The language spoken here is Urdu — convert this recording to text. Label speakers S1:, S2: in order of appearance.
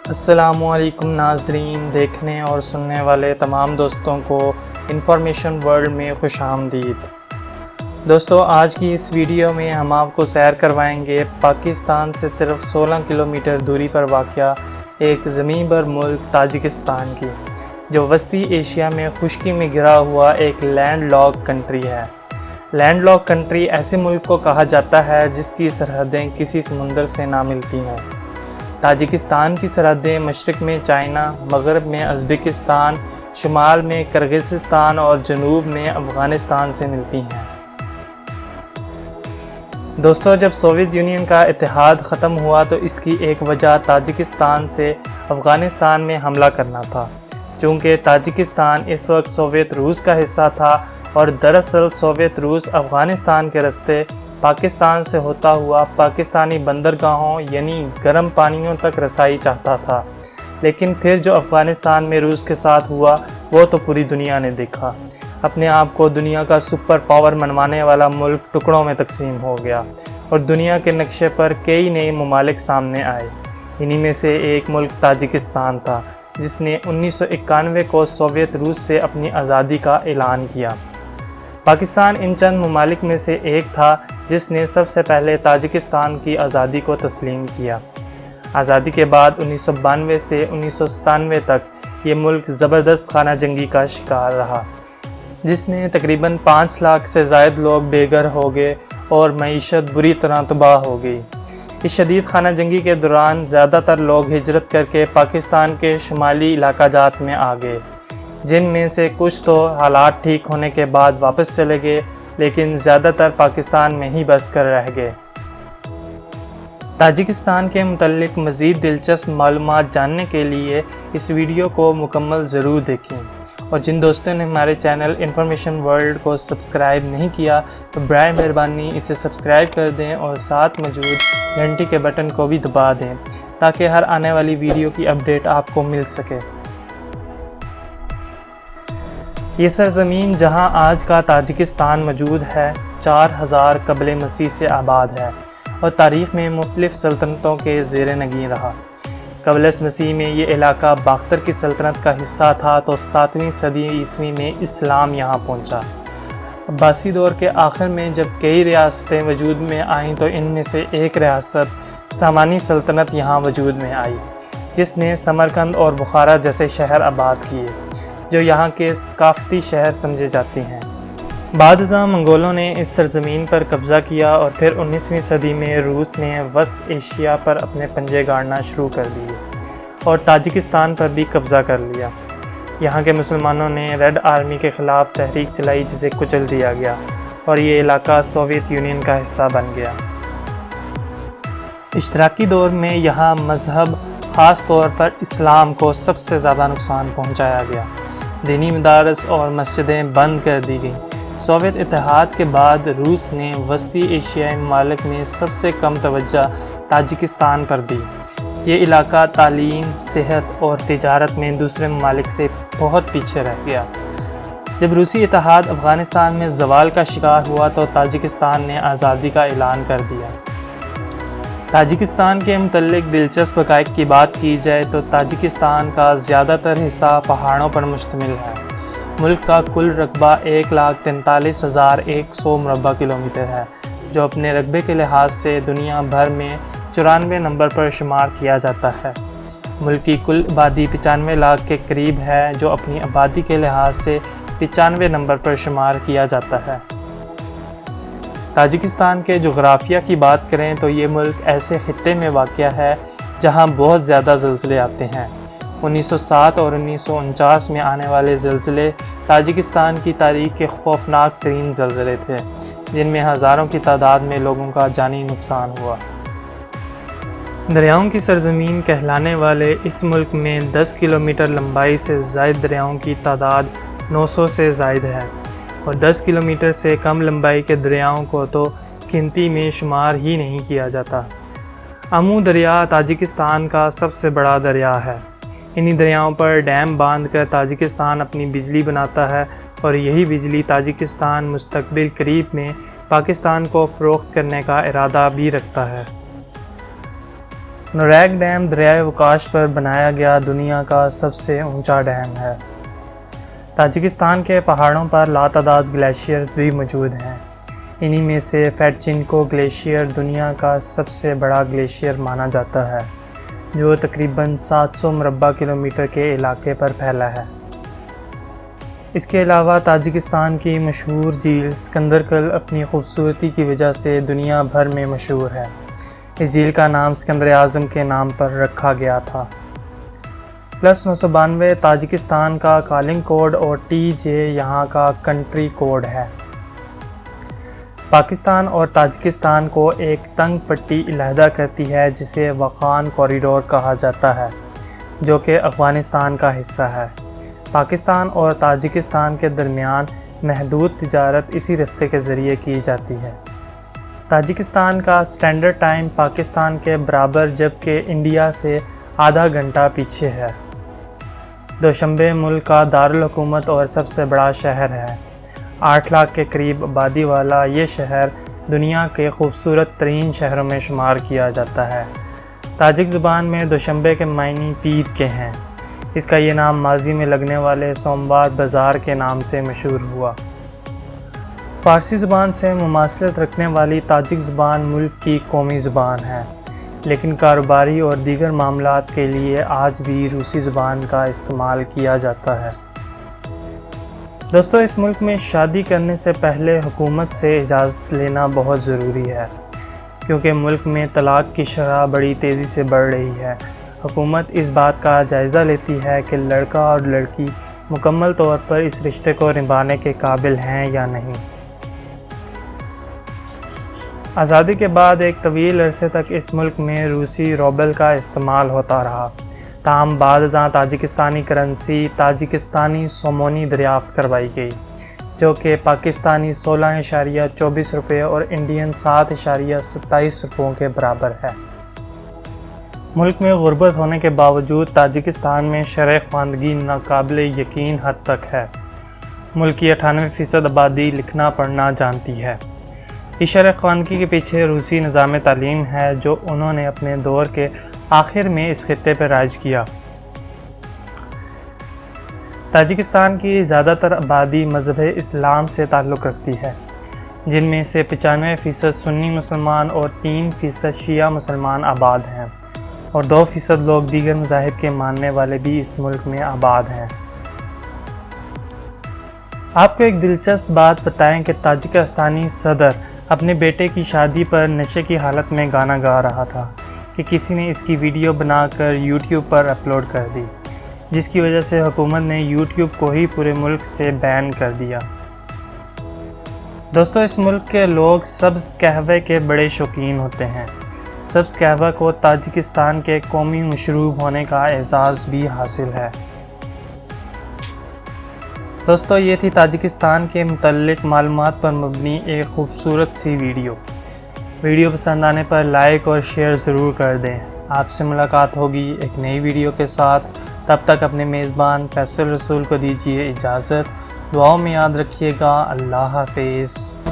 S1: السلام علیکم ناظرین، دیکھنے اور سننے والے تمام دوستوں کو انفارمیشن ورلڈ میں خوش آمدید۔ دوستو، آج کی اس ویڈیو میں ہم آپ کو سیر کروائیں گے پاکستان سے صرف 16 کلومیٹر دوری پر واقع ایک زمین بر ملک تاجکستان کی، جو وسطی ایشیا میں خشکی میں گھرا ہوا ایک لینڈ لاک کنٹری ہے۔ لینڈ لاک کنٹری ایسے ملک کو کہا جاتا ہے جس کی سرحدیں کسی سمندر سے نہ ملتی ہوں۔ تاجکستان کی سرحدیں مشرق میں چائنا، مغرب میں ازبکستان، شمال میں کرغزستان اور جنوب میں افغانستان سے ملتی ہیں۔ دوستو، جب سوویت یونین کا اتحاد ختم ہوا تو اس کی ایک وجہ تاجکستان سے افغانستان میں حملہ کرنا تھا، چونکہ تاجکستان اس وقت سوویت روس کا حصہ تھا اور دراصل سوویت روس افغانستان کے راستے پاکستان سے ہوتا ہوا پاکستانی بندرگاہوں یعنی گرم پانیوں تک رسائی چاہتا تھا۔ لیکن پھر جو افغانستان میں روس کے ساتھ ہوا وہ تو پوری دنیا نے دیکھا۔ اپنے آپ کو دنیا کا سپر پاور منوانے والا ملک ٹکڑوں میں تقسیم ہو گیا اور دنیا کے نقشے پر کئی نئے ممالک سامنے آئے۔ انہی میں سے ایک ملک تاجکستان تھا جس نے 1991 کو سوویت روس سے اپنی آزادی کا اعلان کیا۔ پاکستان ان چند ممالک میں سے ایک تھا جس نے سب سے پہلے تاجکستان کی آزادی کو تسلیم کیا۔ آزادی کے بعد 1992 سے 1997 تک یہ ملک زبردست خانہ جنگی کا شکار رہا، جس میں تقریباً 5 لاکھ سے زائد لوگ بے گھر ہو گئے اور معیشت بری طرح تباہ ہو گئی۔ اس شدید خانہ جنگی کے دوران زیادہ تر لوگ ہجرت کر کے پاکستان کے شمالی علاقہ جات میں آ گئے، جن میں سے کچھ تو حالات ٹھیک ہونے کے بعد واپس چلے گئے، لیکن زیادہ تر پاکستان میں ہی بس کر رہ گئے۔ تاجکستان کے متعلق مزید دلچسپ معلومات جاننے کے لیے اس ویڈیو کو مکمل ضرور دیکھیں، اور جن دوستوں نے ہمارے چینل انفارمیشن ورلڈ کو سبسکرائب نہیں کیا تو برائے مہربانی اسے سبسکرائب کر دیں اور ساتھ موجود گھنٹی کے بٹن کو بھی دبا دیں تاکہ ہر آنے والی ویڈیو کی اپڈیٹ آپ کو مل سکے۔ یہ سرزمین جہاں آج کا تاجکستان موجود ہے 4000 قبل مسیح سے آباد ہے اور تاریخ میں مختلف سلطنتوں کے زیر نگین رہا۔ قبل مسیح میں یہ علاقہ باختر کی سلطنت کا حصہ تھا تو 7ویں صدی عیسوی میں اسلام یہاں پہنچا۔ عباسی دور کے آخر میں جب کئی ریاستیں وجود میں آئیں تو ان میں سے ایک ریاست سامانی سلطنت یہاں وجود میں آئی، جس نے سمرقند اور بخارا جیسے شہر آباد کیے جو یہاں کے ثقافتی شہر سمجھے جاتے ہیں۔ بعد ازاں منگولوں نے اس سرزمین پر قبضہ کیا اور پھر 19ویں صدی میں روس نے وسط ایشیا پر اپنے پنجے گاڑنا شروع کر دیے اور تاجکستان پر بھی قبضہ کر لیا۔ یہاں کے مسلمانوں نے ریڈ آرمی کے خلاف تحریک چلائی جسے کچل دیا گیا اور یہ علاقہ سوویت یونین کا حصہ بن گیا۔ اشتراکی دور میں یہاں مذہب، خاص طور پر اسلام کو سب سے زیادہ نقصان پہنچایا گیا۔ دینی مدارس اور مسجدیں بند کر دی گئیں۔ سوویت اتحاد کے بعد روس نے وسطی ایشیائی ممالک میں سب سے کم توجہ تاجکستان پر دی۔ یہ علاقہ تعلیم، صحت اور تجارت میں دوسرے ممالک سے بہت پیچھے رہ گیا۔ جب روسی اتحاد افغانستان میں زوال کا شکار ہوا تو تاجکستان نے آزادی کا اعلان کر دیا۔ تاجکستان کے متعلق دلچسپ حقائق کی بات کی جائے تو تاجکستان کا زیادہ تر حصہ پہاڑوں پر مشتمل ہے۔ ملک کا کل رقبہ 1,43,100 مربع کلومیٹر ہے، جو اپنے رقبے کے لحاظ سے دنیا بھر میں 94 نمبر پر شمار کیا جاتا ہے۔ ملک کی کل آبادی 95 لاکھ کے قریب ہے، جو اپنی آبادی کے لحاظ سے 95 نمبر پر شمار کیا جاتا ہے۔ تاجکستان کے جغرافیہ کی بات کریں تو یہ ملک ایسے خطے میں واقع ہے جہاں بہت زیادہ زلزلے آتے ہیں۔ 1907 اور 1949 میں آنے والے زلزلے تاجکستان کی تاریخ کے خوفناک ترین زلزلے تھے، جن میں ہزاروں کی تعداد میں لوگوں کا جانی نقصان ہوا۔ دریاؤں کی سرزمین کہلانے والے اس ملک میں 10 کلومیٹر لمبائی سے زائد دریاؤں کی تعداد 900 سے زائد ہے، اور 10 کلومیٹر سے کم لمبائی کے دریاؤں کو تو گنتی میں شمار ہی نہیں کیا جاتا۔ امو دریا تاجکستان کا سب سے بڑا دریا ہے۔ انہی دریاؤں پر ڈیم باندھ کر تاجکستان اپنی بجلی بناتا ہے اور یہی بجلی تاجکستان مستقبل قریب میں پاکستان کو فروخت کرنے کا ارادہ بھی رکھتا ہے۔ نوریگ ڈیم دریائے وکاش پر بنایا گیا دنیا کا سب سے اونچا ڈیم ہے۔ تاجکستان کے پہاڑوں پر لاتعداد گلیشیئر بھی موجود ہیں۔ انہی میں سے فیٹچینکو گلیشیئر دنیا کا سب سے بڑا گلیشیئر مانا جاتا ہے، جو تقریباً 700 مربع کلومیٹر کے علاقے پر پھیلا ہے۔ اس کے علاوہ تاجکستان کی مشہور جھیل سکندرکل اپنی خوبصورتی کی وجہ سے دنیا بھر میں مشہور ہے۔ اس جھیل کا نام سکندر اعظم کے نام پر رکھا گیا تھا۔ +992 تاجکستان کا کالنگ کوڈ اور TJ یہاں کا کنٹری کوڈ ہے۔ پاکستان اور تاجکستان کو ایک تنگ پٹی علیحدہ کرتی ہے جسے واخان کوریڈور کہا جاتا ہے، جو کہ افغانستان کا حصہ ہے۔ پاکستان اور تاجکستان کے درمیان محدود تجارت اسی راستے کے ذریعے کی جاتی ہے۔ تاجکستان کا اسٹینڈرڈ ٹائم پاکستان کے برابر جبکہ انڈیا سے آدھا گھنٹہ پیچھے ہے۔ دوشنبے ملک کا دارالحکومت اور سب سے بڑا شہر ہے۔ 8 لاکھ کے قریب آبادی والا یہ شہر دنیا کے خوبصورت ترین شہروں میں شمار کیا جاتا ہے۔ تاجک زبان میں دوشنبے کے معنی پیر کے ہیں۔ اس کا یہ نام ماضی میں لگنے والے سوموار بازار کے نام سے مشہور ہوا۔ فارسی زبان سے مماثلت رکھنے والی تاجک زبان ملک کی قومی زبان ہے، لیکن کاروباری اور دیگر معاملات کے لیے آج بھی روسی زبان کا استعمال کیا جاتا ہے۔ دوستو، اس ملک میں شادی کرنے سے پہلے حکومت سے اجازت لینا بہت ضروری ہے، کیونکہ ملک میں طلاق کی شرح بڑی تیزی سے بڑھ رہی ہے۔ حکومت اس بات کا جائزہ لیتی ہے کہ لڑکا اور لڑکی مکمل طور پر اس رشتے کو نبھانے کے قابل ہیں یا نہیں۔ آزادی کے بعد ایک طویل عرصے تک اس ملک میں روسی روبل کا استعمال ہوتا رہا، تاہم بعد ازاں تاجکستانی کرنسی تاجکستانی سومونی دریافت کروائی گئی، جو کہ پاکستانی 16.24 روپے اور انڈین 7.27 روپوں کے برابر ہے۔ ملک میں غربت ہونے کے باوجود تاجکستان میں شرح خواندگی ناقابل یقین حد تک ہے۔ ملک کی 98% آبادی لکھنا پڑھنا جانتی ہے۔ اس شرح خواندگی کے پیچھے روسی نظام تعلیم ہے، جو انہوں نے اپنے دور کے آخر میں اس خطے پر رائج کیا۔ تاجکستان کی زیادہ تر آبادی مذہب اسلام سے تعلق رکھتی ہے، جن میں سے 95% سنی مسلمان اور 3% شیعہ مسلمان آباد ہیں، اور 2% لوگ دیگر مذاہب کے ماننے والے بھی اس ملک میں آباد ہیں۔ آپ کو ایک دلچسپ بات بتائیں کہ تاجکستانی صدر اپنے بیٹے کی شادی پر نشے کی حالت میں گانا گا رہا تھا کہ کسی نے اس کی ویڈیو بنا کر یوٹیوب پر اپلوڈ کر دی، جس کی وجہ سے حکومت نے یوٹیوب کو ہی پورے ملک سے بین کر دیا۔ دوستو، اس ملک کے لوگ سبز قہوے کے بڑے شوقین ہوتے ہیں۔ سبز قہوہ کو تاجکستان کے قومی مشروب ہونے کا اعزاز بھی حاصل ہے۔ دوستو، یہ تھی تاجکستان کے متعلق معلومات پر مبنی ایک خوبصورت سی ویڈیو پسند آنے پر لائک اور شیئر ضرور کر دیں۔ آپ سے ملاقات ہوگی ایک نئی ویڈیو کے ساتھ۔ تب تک اپنے میزبان فیصل رسول کو دیجیے اجازت۔ دعاؤں میں یاد رکھیے گا۔ اللہ حافظ۔